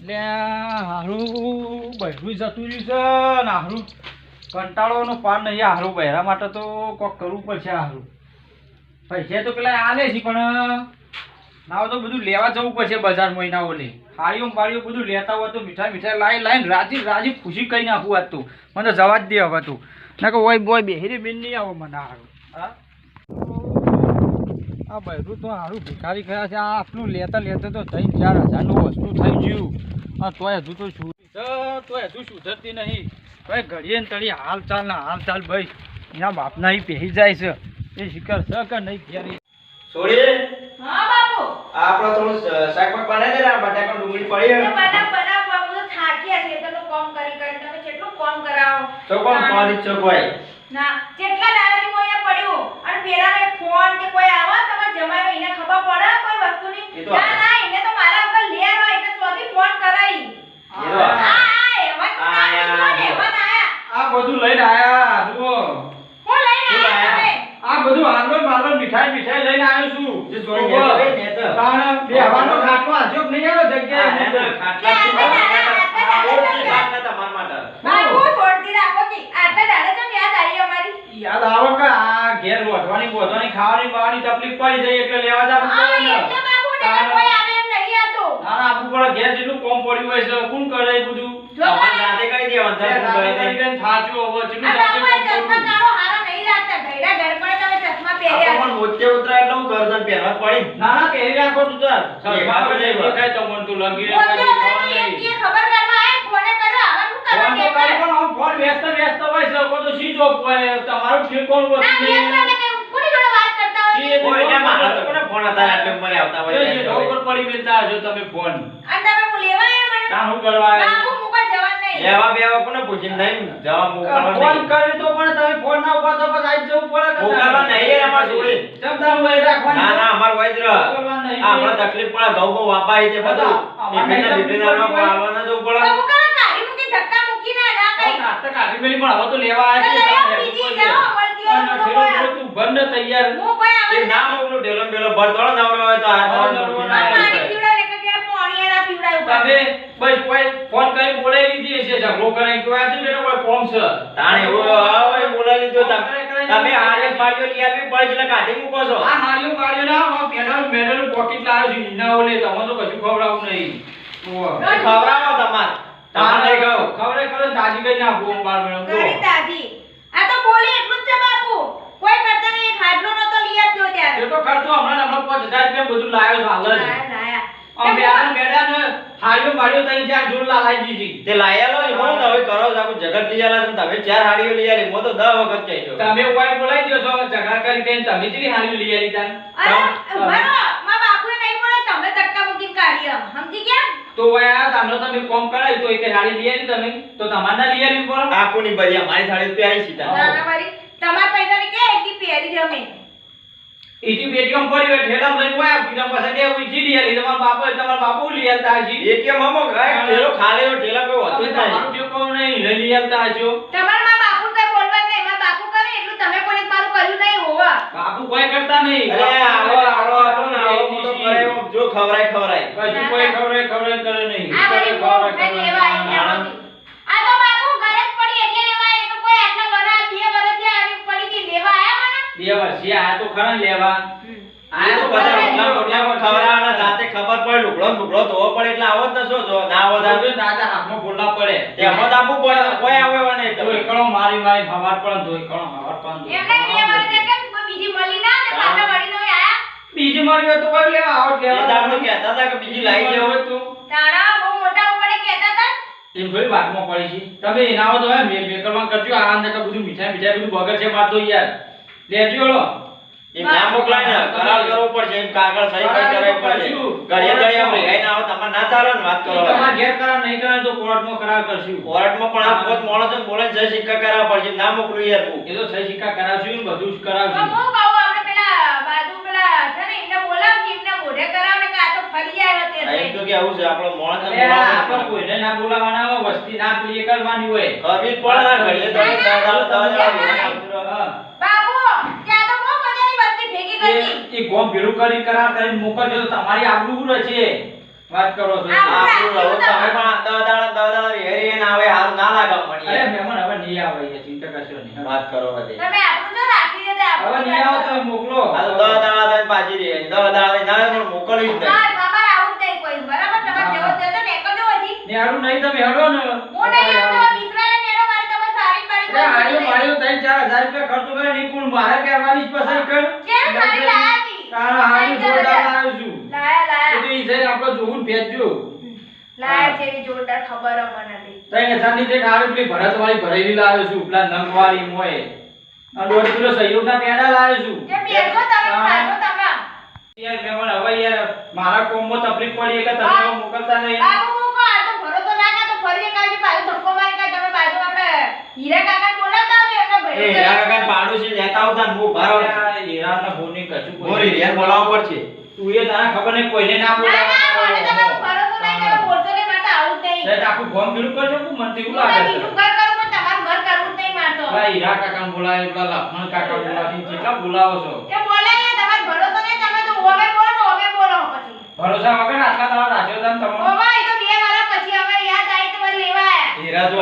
એટલે હારું બહેરું જતું રહ્યું છે ને હારું કંટાળોનો પાર નહીં. હારું બહેરા માટે તો કોક કરવું પડશે. હારું પૈસા તો પેલા આલે છે પણ નાવ તો બધું લેવા જવું પડશે બજારમાં. એના ઓલે હાડીઓ બાળીઓ બધું લેતા હોય તો મીઠાઈ લાઈને રાજી રાજી ખુશી કહી નાખું. આજ તું મને તો જવા જ દે હવે તું ના કે ઓય બોય બેહીરી બેન નહીં આવો મને. હારું હા આ બહેરું તો હારું ભિખારી ખરા છે. આ આટલું લેતા લેતા તો 3-4 હજારનું વસ્તુ થઈ ગયું. હા તોય હજુ તો હજુ સુધરતી નહીં. તોય ઘડીએ ને તળી હાલ ચાલ ભાઈ એના બાપના એ પહેરી જાય છે. એ શિકાર છે કે નહીં ઘેરી છોડી. હા બાપુ આપણો થોડું શાક બનાવી દે ને. બટાકા ડુંગળી પડી હે. બનાવ બાપુ તો થાક્યા છે. તમે કામ કરી તમે કેટલું કામ કરાવો તો કોણ કોની ચોકવાઈ ના કેટલા દાડાથી હું અહીંયા પડ્યું અને પેલાનો એક ફોન કે કોઈ આવો તમાર જમાયો એને ખબર પડે કોઈ વસ્તુની. ના એને તો મારા ઉપર લેર હોય એટલે ચોથી ફોન કરાઈ. આ બધું લઈને આયા જુઓ. હું લઈને આયા આ બધું હાલવા મીઠાઈ લઈને આવ્યો છું. જે જોઈ લે ને તો તાણ બે હવાનો ખાટલો આજો નહીં આવ્યો જગ્યાએ. ખાટલા તમાર માટે બાપુ છોડતી રાખો કે આટલા દાડા જેમ યાદ આવી અમારી. યાદ આવો કે આ ઘેર રોટવાની બોધવાની ખાવાની બાવાની તકલીફ પડી જાય એટલે લેવા જવું પડે ને. એટલે બાપુ ને કોઈ આવે એમ નહીં આતો. ના આપું પડે. ઘેર જેટલું કોમ પડ્યું હોય છે કોણ કરે એ બધું. તમાર જાતે કરી દેવાનું છે. થાચું હવે ચીનું આ બાપુ ચશ્મા કાળો હારા નહીં લાગતા. ગઈડા ઘર પર તમે ચશ્મા પહેર્યા. પણ મોટે ઉતરા એટલે હું ગરદન પહેરવા પડી. ના પહેરી રાખો તું તાર. બાપુ જઈ દેખાય તો મન તું લગી ખબર કરવા આય ફોને કરો હવે શું કરવા ફોન વ્યસ્ત હોય છે. કોઈ તો સ્વિચ ઓફ હોય. તમારું ઠેકોણ ના વસ્તુ મેં કે કોની જોડે વાત કરતા હોય. કોઈને મારા તો કોને ફોન હતા આટલે ઉંમરે આવતા હોય. ઉપર પડી મિલતા હશો તમે ફોન. અને તમે હું લેવા આયા મને. ના હું કરવા આવ્યો? બાપુ મુકા જવાન નહીં. લેવા બેવા કોને પૂછીને નહીં જવાબ મોકલવા ફોન નહીં. કર્યો તો પણ તમે ફોન ના ઉપાડો તો પછી આજ જવું પડે કે મોકલવા નહીં અમાર છોડી. ચમદા હોય રાખવાની. ના ના અમાર હોય જ રહ. મોકલવા નહીં. આપણે તકલીફ પડે ઘઉં બહુ વાપા છે બધું. ડિપ્લીના આવવાના જવું પડે. તો મુકા કાઢી મૂકી ધક્કા મૂકી ના ના કઈ. નાસ્તા કાઢી મેલી પણ હવે તો લેવા તો લઈ આવ આવ્યા બીજી જાઓ મળતી હોય તો કોઈ તું બંધ તૈયાર. હું કોઈ આવે એ ના મોકલું ઢેલો બેલો ભર દોડો નવરો હોય તો આ પાણી પીવડા લે કે પાણી એના પીવડા ઉપર. તમે બસ કોઈ ફોન કરી બોલાવી લીધી હશે. ઝઘડો કરે કે આજે બેનો કોઈ કોમ છે. તાણે એવું હવે બોલાવી લીધો તમે હારે માર્યો લઈ આવી પડે એટલે કાઢી મૂકો છો. આ હાડીઓ ગાડીઓ ના પેડલ મેડલ પોકેટ લાવ્યો છું. ઈના ઓલે તમને તો કશું ખવડાવું નહીં. ખવડાવો તમાર તમારે કહો ખવડે કરે દાદી કઈ ના બોમ બાર મેડમ કરી દાદી આ તો બોલી એટલું જ છે બાપુ. કોઈ કરતા નહીં. એક હાડલો નતો લઈ આપ્યો ત્યારે. એ તો ખર્ચો હમણાં 5000 રૂપિયા બધું લાવ્યો છું હાલ જ. લાયા આ મેડાને હાડીઓ બાડીઓ તઈ ચાર જોર લાવી દીધી. તે લાયેલો ઈમો તો હવે કરો છો જગત લઈ આલા તમે 4 હાડીઓ લઈ આલી મો તો 10 વખત કહેજો. તમે ઓય બોલાવી દો છો ઝઘડા કરી કઈ તમે જેવી હાડીઓ લઈ આલી તાન. અરે મારો માં બાપુએ નહીં બોલે તમે ધક્કા મૂકીને કાઢી આમ સમજી ગયા. તો ઓય આ તમને તમે કોમ કરાય તો એક હાડી લઈ આલી તમે તો તમારે ના લઈ આલી પડે. આખુની બધી મારી થાળી પહેરી સીધા. ના ના મારી તમાર પૈસા ની કે એકદી પહેરી જમે. ઈટી બેટીમ પડી હોય ઠેલા લઈને ઓય બીજા પાસે કે ઉઈ જી લઈ આલી તમારા બાપુ લઈ આલતા હજી. એટીએમ મમો ગાય ઠેલો ખાલેલો ઠેલા કોઈ હોતું જ તમારું નહીં. ઠેકો નહીં લઈ આલતા હજો. તમાર માં બાપુ કઈ બોલવા નહીં. માં બાપુ કરે એટલું તમે કોઈ મારું કર્યું નહીં હોવા. બાપુ કોઈ કરતા નહીં. અરે આવો ને આવો મોટો કરે એવો જો ખવરાય કશું કોઈ ખવરે કરે નહીં. આ બધી બહુ ખાઈ લેવા આવી ગયા બધી. આ તો બાપુ ઘરે જ પડી એટલે લેવા આવ્યા. તો કોઈ આટલા વરા 2 વરસ થયા આવી પડી થી લેવા આયા મને. 2 વર્ષ આ તો ખરા લેવા. આ તો બધા રોટલા પર ખવરાવાના જાતે ખબર પડે લુગડો ધોવો પડે એટલે આવો જ ન જો ના આવો દાદા દાદા હાથમાં ફોડલા પડે. તેમાં આપવું પડે કોઈ આવે નહીં તો એકડો મારી હવાર પણ ધોઈ કણો હવાર પણ ધોઈ. એમને 2 વરસ એટલે કોઈ બીજી મળી ના ને પાછા વળી નો આયા. બીજી મારી હોય તો કોઈ લેવા આવો એ લેવા. દાડો કહેતા હતા કે બીજી લાવી દેવો હોય તો તાણા બહુ મોટા ઉપડે કહેતા હતા. એમ થોડી વાતમાં પડી છે. તમે એના આવો તો હે મેકરમાં કરજો. આ ને કે બધું મીઠાઈ બધું બગડ છે મારતો યાર. લેજો લો. એમ ના મોકલાય ને કરાર કરવો પડશે એમ કાગળ સહી કરી કરાવી પડશે. ઘડિયા ઘડિયા રેગાઈ ના આવે તમારે ના ચાલે ને વાત કરો. તમારે ઘેર કરાર નહીં કરે તો કોર્ટમાં કરાર કરશું. કોર્ટમાં પણ આ પોત મોણો છે બોલે સહી સિક્કા કરાવવા પડશે ના મોકલું યાર હું. એ તો સહી સિક્કા કરાવશું ને બધું જ તો કરાવશું. હું કહું આપણે પેલા બાજુ પેલા છે ને એમને બોલાવ કે એમને મોઢે કરાવ ને કે આ તો ફરી જાય તે. એમ તો કે આવું છે આપણો મોણો છે અરે આપણે કોઈને ના બોલાવાના હોય વસ્તી ના પેલી કરવાની હોય. ખબી પડે ના ઘડીએ બાપુ ત્યાં તો બહુ બધાની વસ્તી ભેગી કરી. એ ગોમ ભેરું કરી કરાર કરીને મોકલજો તો તમારી આબરૂ રહેશે. વાત કરો છો આપણું રહો તમે પણ દહ દાડા રેહરી ના આવે હારું ના લાગે મને અરે મહેમાન હવે નહીં આવે યાર, ચિંતા કરશો નહીં. વાત કરો હવે તમે આપણું જો રાખી દેતા હવે આપણું નહીં આવો તમે મોકલો. આ તો 10 દાડા થઈને પાછી રહે 10 દાડા થઈને ના આવે પણ મોકલવી જ નહીં હા બાબા આવું જ નહીં કોઈ બરાબર તમારે જેવો તેવો ને એકજો હજી ને હારું નહીં તમે હેડો ને. હું નહીં આવું તમે બિસરાને નેડો મારે તમે સારી પાડી અરે હારું માર્યું 3-4 હજાર રૂપિયા ખર્ચો કરે નહીં પણ મારે પહેરવાની જ પસંદ કર. કેમ સારી લાયા હતી તારા હારું જોરદાર લાવ્યો છું. લાયા એ તો ઈ જઈને આપણે જોવું ને ભેજજો. લાયા જેવી જોરદાર ખબર મને હતી 3,000 ની જે આવે પેલી ભરતવાળી ભરેલી લાવ્યો છું, પેલા નંગવાળી મોય. અને 1.5 કિલો સહયોગના પેડા લાવ્યો છું. જે બેસો તમે ખાજો તમે યાર મહેમાન હવે યાર મારા કોમમાં તકલીફ પડી કે તમે હવે મોકલતા નહીં. બાબુ મૂકો આ તો ભરોસો ના કરે તો ફરી એકાદી બાજુ ધક્કો મારી કાઢ તમે બાજુ આપણે હીરા કાકા બોલાવતા આવજો એમનો એ ભાઈ હીરા કાકા પાડોશી લેતા આવતા ને હું ભારો આ હીરાના ફોનની કશું કોઈ મોરી રિયા બોલાવવા પડશે તું એ તારા ખબર નહીં કોઈને ના ના ના મને તમારો બોલાવે. ભરોસો નહીં તમે બોલશો નહીં મારે તો આવું જ નહીં સાહેબ આખું ફોર્મ ફિલ કરજો કે મને તેવું હું તો લાગે છે. બીજું ઘર કરું પણ તમારું ઘર કરવું જ નહીં મારતો પેલા હીરા કાકાને બોલાવે, પેલા લખમણ કાકા બોલાવે, જેટલા બોલાવો છો. એ બોલાય તમારો ભરોસો નહીં તમે તો ઓમે બોલો ને ઓમે બોલો પછી ભરોસા વગર આટલા દાડા રાખ્યો હતા ને તમે. ઓવા એ તો 2 વર્ષ પછી હવે યાદ આવી તો મને લેવા આયા હીરા જો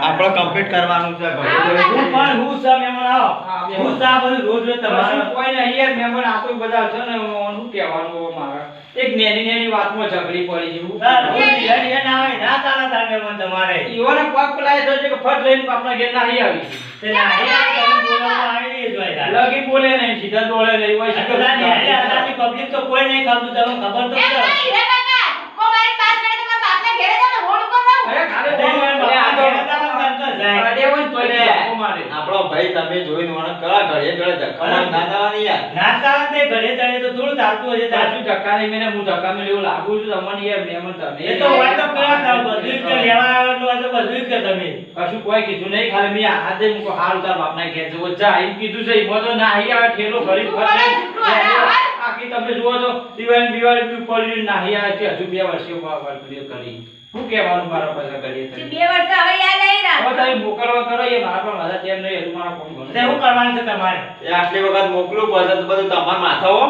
આપણે કમ્પ્લીટ કરવાનું છે ઘરે આવો હું પણ હું સા મહેમાન આવો હા, બે હું સા બધું રોજ રોજ તમારું તમારે કોઈ નહીં યાર મહેમાન આ તો બધા છે ને શું કહેવાનું હવે મારે એક નેની વાતમાં ઝઘડી પડી જેવું. ઈવોને પગ પલાય તો છે કે ફટ લઈને આપણા ઘેર નાહી આવી. લગી બોલે નહીં, સીધા દોડે નહીં હોય એમ નહીં હીરા કાકા ધક્કો મારી પાસ કરે તમારા બાપને ઘેરે જાવ ને રોડ ઉપર રહો અરે ખાલી અડે હોય ને તોય ધક્કો મારે. આપણો ભાઈ તમે જોઈને વણક કરા ઘરે ઘરે ધક્કા મારી ના દાડા નહીં યાર સાચું ધક્કા નહીં મેને હું ધક્કા મેં એવું લાગુ છું તમને યાર મહેમાન તમે કશું કોઈ કીધું નહીં, ખાલી મેં હાથ દઈ મૂકો હાલ તાર બાપના ઘેર જવો જા એમ કીધું છે. એમાં તો નાહી આવે ઠેલો ભરી તું બોલે, જુઠ્ઠું હાલે આવાજ. આખી તમે જુઓ તો દિવાળી બી પડી નાહી આવે છે. હજુ 2 વર્ષે કરી શું કહેવાનું મારા પાસે કરીએ જે તમે. 2 વર્ષ હવે યાદ આવી હવે ના તમે મોકલવા કરો એ મારા પણ મદદ એમ નહીં, હજુ મારા કોમ ઘણું. એ આટલી વખત મોકલું પછી તો બધું તમાર માથા હો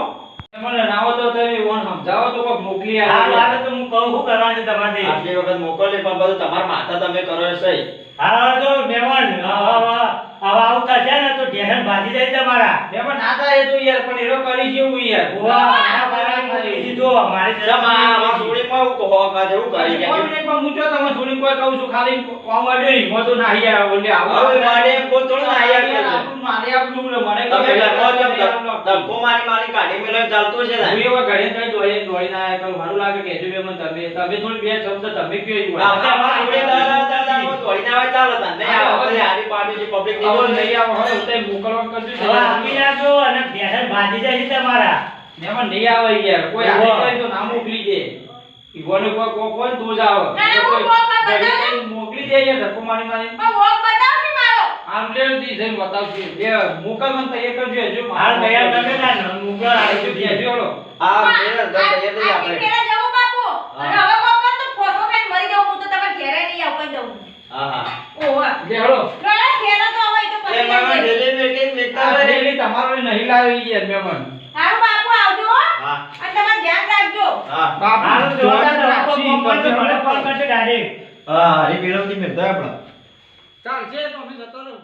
મને ના હોય તો તમે ઓન સમજાવો તો કોક મોકલી આવે. આટલી વખત મોકલી પણ બધું તમાર માથા તમે કરો એ સહી મહેમાન ના થાય એ તો યાર પણ એરો કરી જેવું યાર. જમા આમાં સોડીમાં હું કહો કા જેવું કરી કે કોઈ નહીં, પણ હું જો તમે થોડી કોઈ કહું છું ખાલી કોમ આડ્યો નહીં, મો તો નાહી આવે બોલે આવો. હવે મારે એમ કોઈ થોડું નાહી આવે છે. આપણું મારે આપણું ને મને તમે કોઈ ઘરમાં જેમ ધક્કો મારી કાઢી મેલે ચાલતું છે ને હું એવા ઘરે કઈ દોડી ના આવ્યા કરું સારું લાગે કે હજુ બે મને તમે થોડી બે શબ્દ તમે કયો એવું હોય. આપણે અમાર જોડે દોડીને આવે ચાલો તને નહીં આવે પછી હારી પાડી છે પબ્લિક હવે નહીં આવો હવે હું તઈ મોકલવા કરજો છે. મહેમાન નહીં આવે યાર કોઈ ઓહો. આવી જાય તો ના મોકલી દે. ઈવોને કોઈ તો જ આવે. ના, ના, હું કોક ઘરે બતાવું. કઈ મોકલી દે યાર ધક્કો મારી મારી. પણ વોક બતાવ ને મારો આમ લે દી જઈને બતાવશું. બે મોકલવાનું તૈયાર કરજો હજુ. હજુ હળો. આ આ મેરે દે આપણે પેલા જવું બાપુ અને હવે કોક કર તો ફોસો ખાઈને મરી જાઉં હું તો તમારે ઘેરે નહીં આવું કહી દઉં હા હા ઓહો બે હળો. ઘણા ઘેરે તો હવે તો એ પતી મારા જશે. ડેલી મેકિંગ મેકતા આ હોય થેલી તમારો નહીં લાવી યાર મહેમાન. હારું બાપુ આવજો હો. હા અને તમારે ધ્યાન રાખજો હા બાપુ જોરદાર રાખશી, હા હારી મેળવતી મેકતા આપણા ચાલશે તો અમે જતો રહું.